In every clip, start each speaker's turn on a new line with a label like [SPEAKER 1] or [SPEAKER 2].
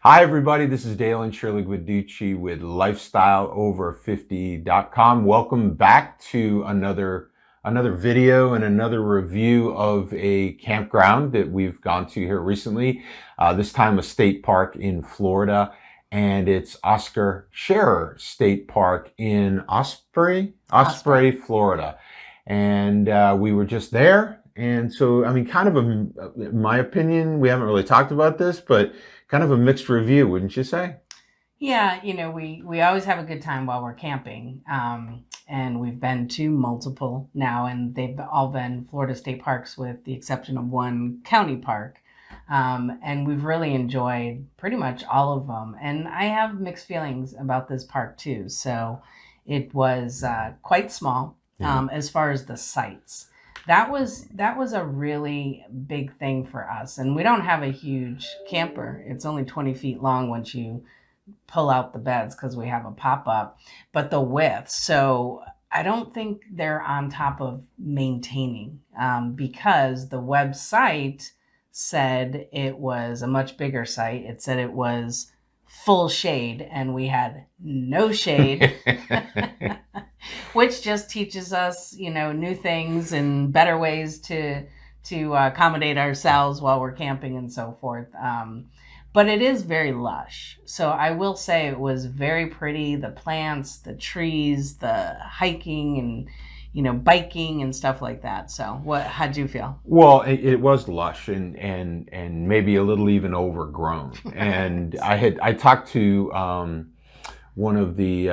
[SPEAKER 1] Hi, everybody. This is Dale and Shirley with LifeStyleOver50.com. Welcome back to another video and another review of a campground that we've gone to here recently. This time a state park in Florida, and it's Oscar Scherer State Park in Osprey, Florida. And we were just there. And so, I mean, in my opinion, we haven't really talked about this, but kind of a mixed review, wouldn't you say?
[SPEAKER 2] Yeah, we always have a good time while we're camping. And we've been to multiple now, and they've all been Florida state parks with the exception of one county park. And we've really enjoyed pretty much all of them. And I have mixed feelings about this park too. So it was quite small as far as the sites. That was a really big thing for us. And we don't have a huge camper. It's only 20 feet long once you pull out the beds because we have a pop-up. But the width, so I don't think they're on top of maintaining because the website said it was a much bigger site. It said it was full shade, and we had no shade. Which just teaches us, new things and better ways to accommodate ourselves while we're camping and so forth. But it is very lush. So I will say it was very pretty. The plants, the trees, the hiking and, biking and stuff like that. So how'd you feel?
[SPEAKER 1] Well, it was lush and maybe a little even overgrown. And I talked to one of the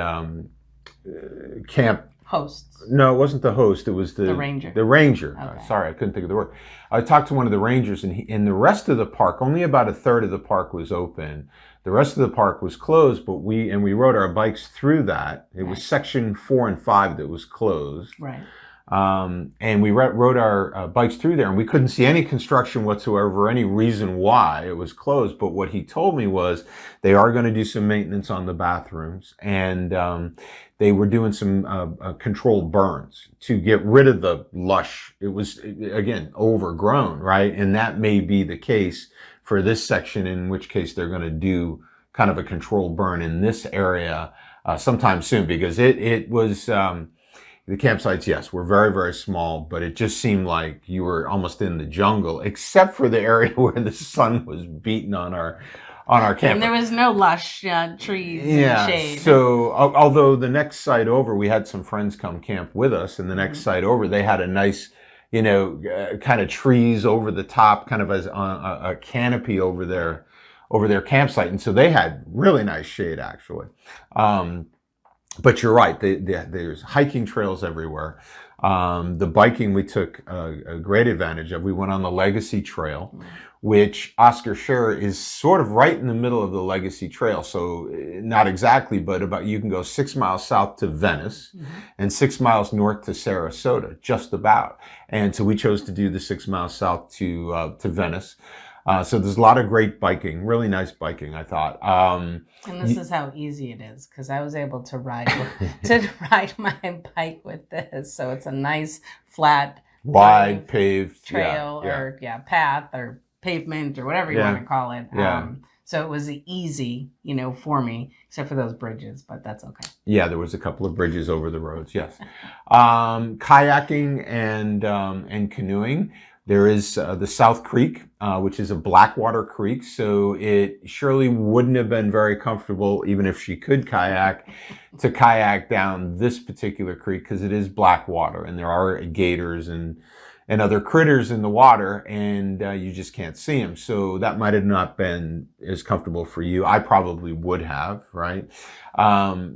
[SPEAKER 1] camp
[SPEAKER 2] hosts.
[SPEAKER 1] No, it wasn't the host. It was the
[SPEAKER 2] ranger.
[SPEAKER 1] The ranger.
[SPEAKER 2] Okay.
[SPEAKER 1] Sorry, I couldn't think of the word. I talked to one of the rangers, and in the rest of the park, only about a third of the park was open. The rest of the park was closed, but we rode our bikes through that. It was section 4 and 5 that was closed.
[SPEAKER 2] Right.
[SPEAKER 1] And we rode our bikes through there, and we couldn't see any construction whatsoever, any reason why it was closed. But what he told me was they are going to do some maintenance on the bathrooms, and they were doing some controlled burns to get rid of the lush. It was, again, overgrown, right? And that may be the case for this section, in which case they're going to do kind of a controlled burn in this area sometime soon, because it was... The campsites, yes, were very, very small, but it just seemed like you were almost in the jungle, except for the area where the sun was beating on our camper.
[SPEAKER 2] And there was no lush trees and shade.
[SPEAKER 1] So although the next site over, we had some friends come camp with us, and the next site over, they had a nice, kind of trees over the top, kind of as a canopy over their campsite, and so they had really nice shade actually. But you're right, there's hiking trails everywhere. The biking we took a great advantage of. We went on the Legacy Trail, which Oscar Scherer is sort of right in the middle of the Legacy Trail. So not exactly, but you can go 6 miles south to Venice and 6 miles north to Sarasota, just about. And so we chose to do the 6 miles south to Venice. So there's a lot of great biking, really nice biking, I thought.
[SPEAKER 2] And this is how easy it is, because I was able to ride my bike with this. So it's a nice, flat,
[SPEAKER 1] wide paved
[SPEAKER 2] trail or path or pavement or whatever you want to call it. So it was easy, for me, except for those bridges, but that's okay. Yeah,
[SPEAKER 1] there was a couple of bridges over the roads, yes. Kayaking and canoeing. There is the South Creek, which is a blackwater creek, so it surely wouldn't have been very comfortable, even if she could kayak, to kayak down this particular creek, because it is black water, and there are gators and other critters in the water, and you just can't see them. So that might have not been as comfortable for you. I probably would have, right?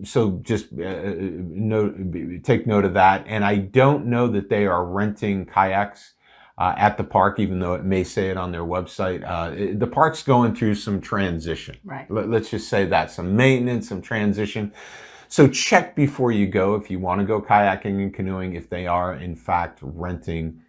[SPEAKER 1] So just take note of that. And I don't know that they are renting kayaks at the park, even though it may say it on their website. The park's going through some transition.
[SPEAKER 2] Right.
[SPEAKER 1] Let's just say that. Some maintenance, some transition. So check before you go if you want to go kayaking and canoeing, if they are, in fact, renting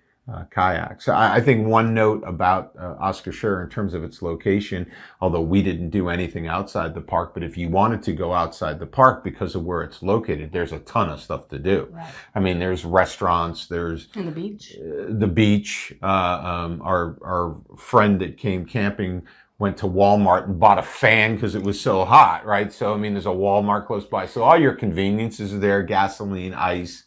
[SPEAKER 1] kayaks. I think one note about Oscar Scherer in terms of its location, although we didn't do anything outside the park, but if you wanted to go outside the park because of where it's located, there's a ton of stuff to do.
[SPEAKER 2] Right.
[SPEAKER 1] I mean, there's restaurants, there's...
[SPEAKER 2] And the beach.
[SPEAKER 1] Our friend that came camping went to Walmart and bought a fan because it was so hot, right? So, I mean, there's a Walmart close by. So all your conveniences are there, gasoline, ice,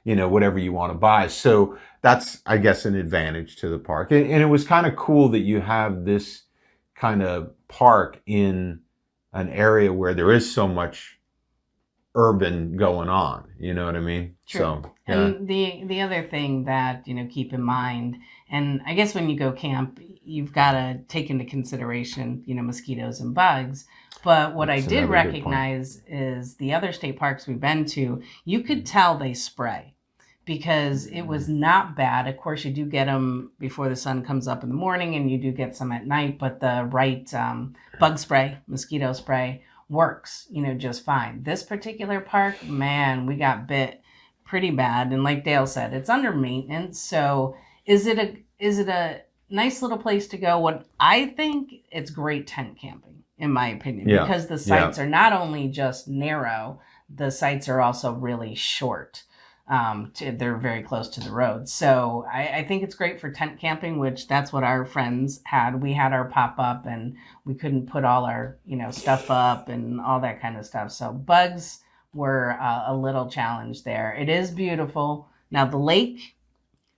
[SPEAKER 1] whatever you want to buy. So that's, I guess, an advantage to the park. And it was kind of cool that you have this kind of park in an area where there is so much urban going on. You know what I mean?
[SPEAKER 2] True.
[SPEAKER 1] So, yeah.
[SPEAKER 2] And the other thing that, keep in mind, and I guess when you go camp, you've got to take into consideration, mosquitoes and bugs. But what
[SPEAKER 1] That's
[SPEAKER 2] I did
[SPEAKER 1] another good
[SPEAKER 2] recognize is the other state parks we've been to, you could tell they spray because it was not bad. Of course, you do get them before the sun comes up in the morning and you do get some at night, but the right bug spray, mosquito spray works, just fine. This particular park, man, we got bit pretty bad. And like Dale said, it's under maintenance. So is it a nice little place to go? What I think, it's great tent camping, in my opinion, because the sites are not only just narrow, the sites are also really short. They're very close to the road. So I think it's great for tent camping, which that's what our friends had. We had our pop-up and we couldn't put all our, stuff up and all that kind of stuff. So bugs were a little challenge there. It is beautiful. Now the lake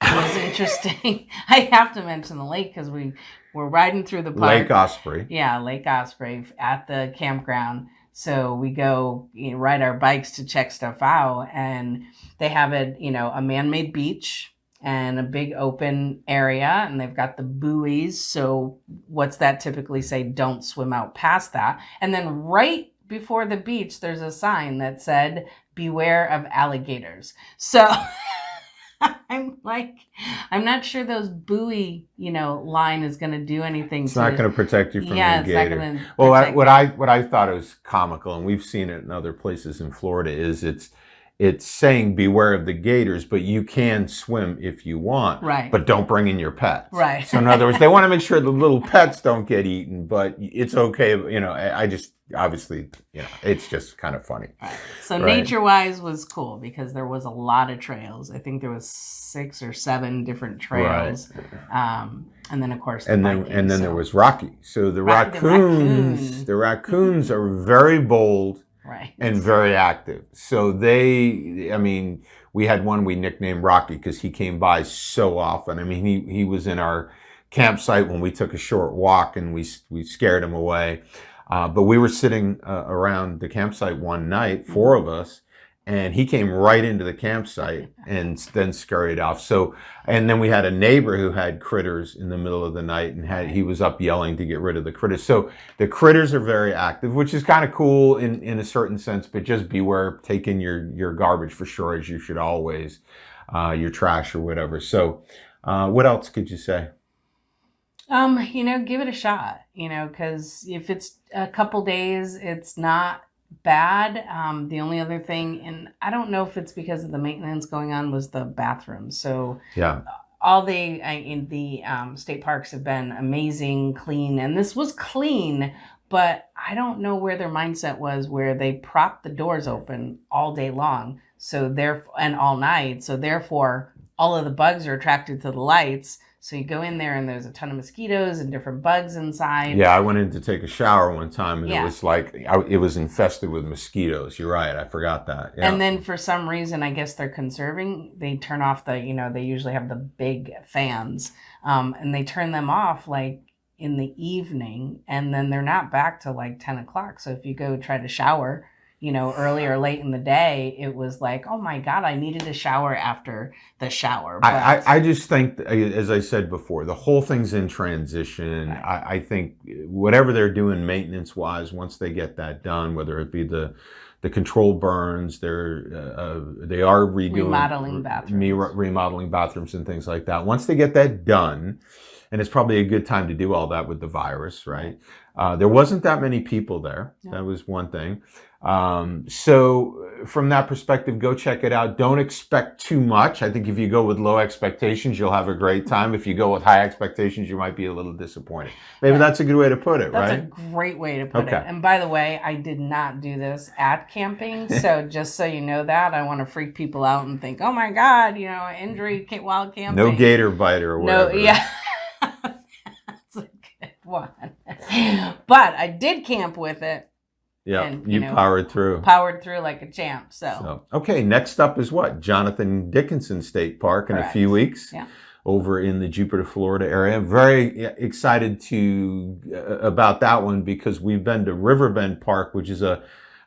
[SPEAKER 2] was interesting. I have to mention the lake because we were riding through the park.
[SPEAKER 1] Lake Osprey.
[SPEAKER 2] Yeah, Lake Osprey at the campground. So we go ride our bikes to check stuff out, and they have a man-made beach and a big open area, and they've got the buoys. So what's that typically say? Don't swim out past that. And then right before the beach, there's a sign that said, beware of alligators. So I'm like, I'm not sure those buoy, line is going to do anything.
[SPEAKER 1] It's not going to protect you from the gator.
[SPEAKER 2] It's not going to.
[SPEAKER 1] Well, what I thought was comical, and we've seen it in other places in Florida, is it's saying beware of the gators, but you can swim if you want,
[SPEAKER 2] right?
[SPEAKER 1] But don't bring in your pets,
[SPEAKER 2] right?
[SPEAKER 1] So in other words, they want to make sure the little pets don't get eaten, but it's okay. I just obviously, it's just kind of funny.
[SPEAKER 2] Right. So nature-wise was cool because there was a lot of trails. I think there was 6 or 7 different trails, and then of course,
[SPEAKER 1] then there was Rocky. So the raccoons are very bold.
[SPEAKER 2] Right.
[SPEAKER 1] And very active. So we had one we nicknamed Rocky because he came by so often. I mean, he was in our campsite when we took a short walk and we scared him away. But we were sitting around the campsite one night, 4 of us, and he came right into the campsite and then scurried off. So, and then we had a neighbor who had critters in the middle of the night and he was up yelling to get rid of the critters. So the critters are very active, which is kind of cool in a certain sense, but just beware, take in your garbage for sure, as you should always, your trash or whatever. So, what else could you say?
[SPEAKER 2] Give it a shot, because if it's a couple days, it's not bad. The only other thing, and I don't know if it's because of the maintenance going on, was the bathrooms. So
[SPEAKER 1] yeah,
[SPEAKER 2] all the state parks have been amazing, clean, and this was clean, but I don't know where their mindset was, where they propped the doors open all day long, and all night. So therefore, all of the bugs are attracted to the lights. So you go in there and there's a ton of mosquitoes and different bugs inside. Yeah,
[SPEAKER 1] I went in to take a shower one time and it was like, it was infested with mosquitoes. You're right. I forgot that. Yeah.
[SPEAKER 2] And then for some reason, I guess they're conserving. They turn off they usually have the big fans and they turn them off like in the evening and then they're not back till like 10 o'clock. So if you go try to shower, early or late in the day, it was like, oh my God, I needed a shower after the shower. But
[SPEAKER 1] I just think, as I said before, the whole thing's in transition. Right. I think whatever they're doing maintenance-wise, once they get that done, whether it be the controlled burns, they are remodeling bathrooms and things like that. Once they get that done, and it's probably a good time to do all that with the virus, right? There wasn't that many people there. No. That was one thing. So from that perspective, go check it out. Don't expect too much. I think if you go with low expectations, you'll have a great time. If you go with high expectations, you might be a little disappointed. Maybe that's a good way to put it, right?
[SPEAKER 2] That's a great way to put it. And by the way, I did not do this at camping. So just so you know that, I want to freak people out and think, oh my God, injury while camping.
[SPEAKER 1] No gator bite or whatever.
[SPEAKER 2] No, yeah. one. But I did camp with it.
[SPEAKER 1] Yeah,
[SPEAKER 2] And,
[SPEAKER 1] you powered through.
[SPEAKER 2] Powered through like a champ. So
[SPEAKER 1] okay, next up is what? Jonathan Dickinson State Park in a few weeks.
[SPEAKER 2] Yeah.
[SPEAKER 1] Over in the Jupiter, Florida area. Very excited about that one because we've been to Riverbend Park, which is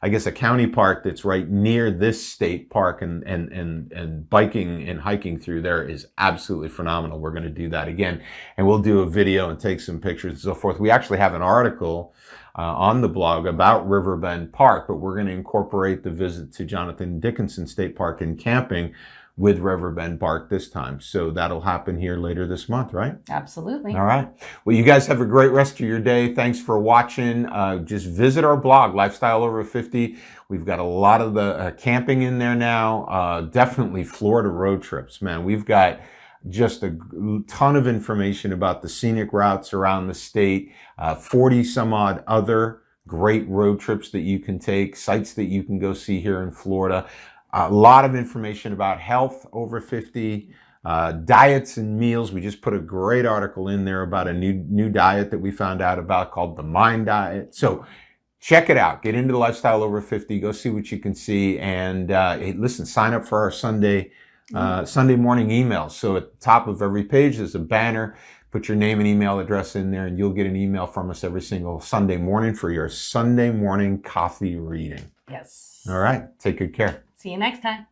[SPEAKER 1] I guess a county park that's right near this state park, and biking and hiking through there is absolutely phenomenal. We're going to do that again, and we'll do a video and take some pictures and so forth. We actually have an article on the blog about Riverbend Park, but we're going to incorporate the visit to Jonathan Dickinson State Park and camping with Riverbend Park this time. So that'll happen here later this month, right?
[SPEAKER 2] Absolutely.
[SPEAKER 1] All right. Well, you guys have a great rest of your day. Thanks for watching. Just visit our blog, Lifestyle Over 50. We've got a lot of the camping in there now. Definitely Florida road trips, man. We've got just a ton of information about the scenic routes around the state, 40 some odd other great road trips that you can take, sites that you can go see here in Florida. A lot of information about health over 50, diets and meals. We just put a great article in there about a new diet that we found out about called the Mind Diet. So check it out. Get into the Lifestyle Over 50. Go see what you can see. And hey, listen, sign up for our Sunday morning emails. So at the top of every page, there's a banner. Put your name and email address in there, and you'll get an email from us every single Sunday morning for your Sunday morning coffee reading.
[SPEAKER 2] Yes.
[SPEAKER 1] All right. Take good care.
[SPEAKER 2] See you next time.